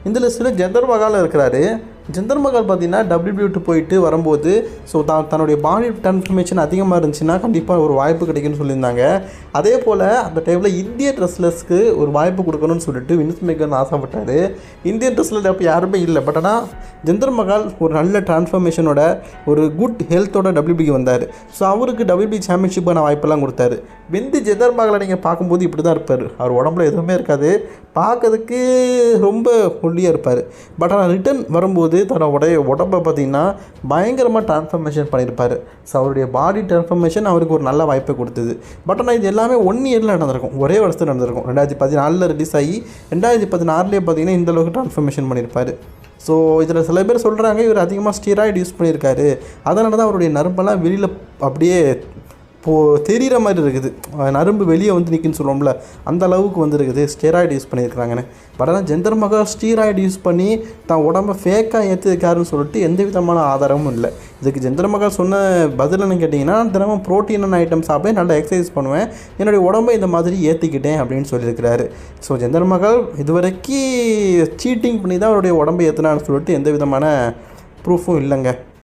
இந்த லிஸ்ட்டில் ஜிந்தர் மஹால் இருக்கிறாரு. ஜிந்தர் மஹால் பார்த்தீங்கன்னா WWE விட்டு போயிட்டு வரும்போது தன்னுடைய பாடி டிரான்ஸ்ஃபர்மேஷன் அதிகமாக இருந்துச்சுன்னா கண்டிப்பாக ஒரு வாய்ப்பு கிடைக்குன்னு சொல்லியிருந்தாங்க. அதே போல் அந்த டைமில் இந்திய ரெஸ்லர்ஸ்க்கு ஒரு வாய்ப்பு கொடுக்கணும்னு சொல்லிட்டு வின்ஸ் மெக்கன் ஆசைப்பட்டார். இந்தியன் ரெஸ்லர் அப்போ யாருமே இல்லை. பட் ஆனால் ஜிந்தர் மஹால் ஒரு நல்ல டிரான்ஸ்ஃபர்மேஷனோட ஒரு குட் ஹெல்த்தோட WWEக்கு வந்தார். அவருக்கு WWE சாம்பியன்ஷிப்பான வாய்ப்பெல்லாம் கொடுத்தாரு. ஜிந்தர் மஹாலை நீங்கள் பார்க்கும்போது இப்படி தான் இருப்பார். அவர் உடம்புல எதுவுமே இருக்காது, பார்க்கறதுக்கு ரொம்ப ஒல்லியாக இருப்பார். பட் ஆனால் ரிட்டர்ன் வரும்போது தன்னுடைய உடம்பை பார்த்திங்கன்னா பயங்கரமாக டிரான்ஸ்ஃபர்மேஷன் பண்ணியிருப்பார். அவருடைய பாடி டிரான்ஸ்ஃபர்மேஷன் அவருக்கு ஒரு நல்ல வாய்ப்பை கொடுத்தது. பட் ஆனால் இது எல்லாமே 1 இயரில் நடந்திருக்கும், ஒரே வருஷத்தில் நடந்திருக்கும். 2014 ரிலீஸ் ஆகி 2016 பார்த்திங்கன்னா இந்தளவுக்கு டிரான்ஸ்ஃபர்மேஷன் பண்ணியிருப்பார். இதில் சில பேர் சொல்கிறாங்க இவர் அதிகமாக ஸ்டீராய்டு யூஸ் பண்ணியிருக்காரு, அதனால தான் அவருடைய நரம்பெல்லாம் வெளியில் அப்படியே தெரிகிற மாதிரி இருக்குது, நரம்பு வெளியே வந்து நிற்குன்னு சொல்லுவோம்ல, அந்த அளவுக்கு வந்துருக்குது ஸ்டீராய்டு யூஸ் பண்ணியிருக்கிறாங்கன்னு. பட் ஆனால் ஜிந்தர் மஹால் ஸ்டீராய்டு யூஸ் பண்ணி தான் உடம்பை ஃபேக்காக ஏற்றிருக்காருன்னு சொல்லிட்டு எந்த விதமான ஆதாரமும் இல்லை. இதுக்கு ஜிந்தர் மஹால் சொன்ன பதில்னு கேட்டிங்கன்னா, தினமும் ப்ரோட்டீனான ஐட்டம் சாப்பிட்டு நல்லா எக்ஸசைஸ் பண்ணுவேன், என்னுடைய உடம்பை இந்த மாதிரி ஏற்றிக்கிட்டேன் அப்படின்னு சொல்லியிருக்கிறாரு. ஜிந்தர் மஹால் இதுவரைக்கும் சீட்டிங் பண்ணி தான் அவருடைய உடம்பை ஏற்றினான்னு சொல்லிட்டு எந்த விதமான ப்ரூஃபும் இல்லைங்க.